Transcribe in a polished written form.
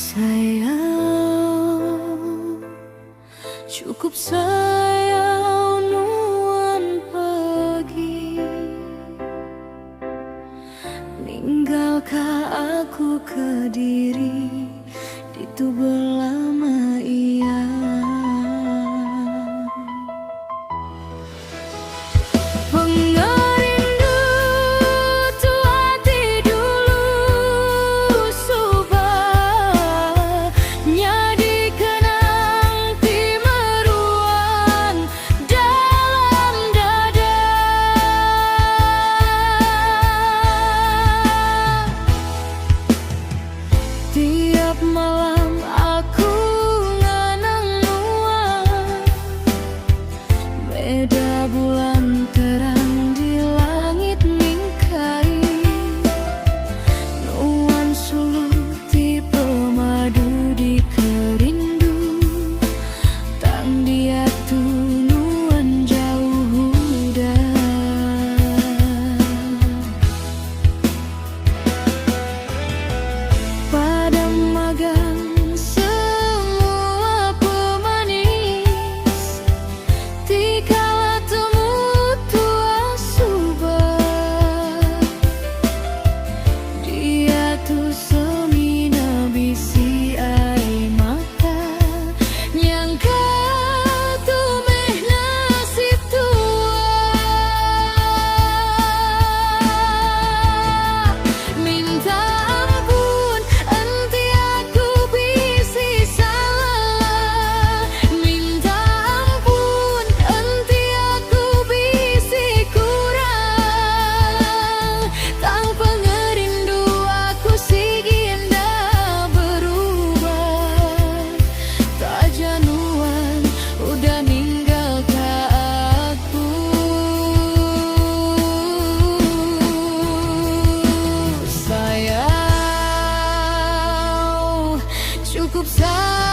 Sayang, cukup sayang nuan pergi, ninggalkah aku Kediri itu berlama ia. Pengerindu tu hati dulu subah nyadi kenang timeruan dalam dada. Tiap malam aku nganang nuan beda bulan terang di langit mingkai, nuan suluti pemadu di kerindu, tang dia tu nuan jauh dah. Pada magang semua pemanis, dikala temu tua subah, dia tu semina bisi air mata, nyangka tu meh nasib tua. Minta ampun enti aku bisi salah, minta ampun enti aku bisi kurang, tang pengerindu aku sigin dah berubah, tak januan udah ninggalkan aku. Sayang, cukup sayang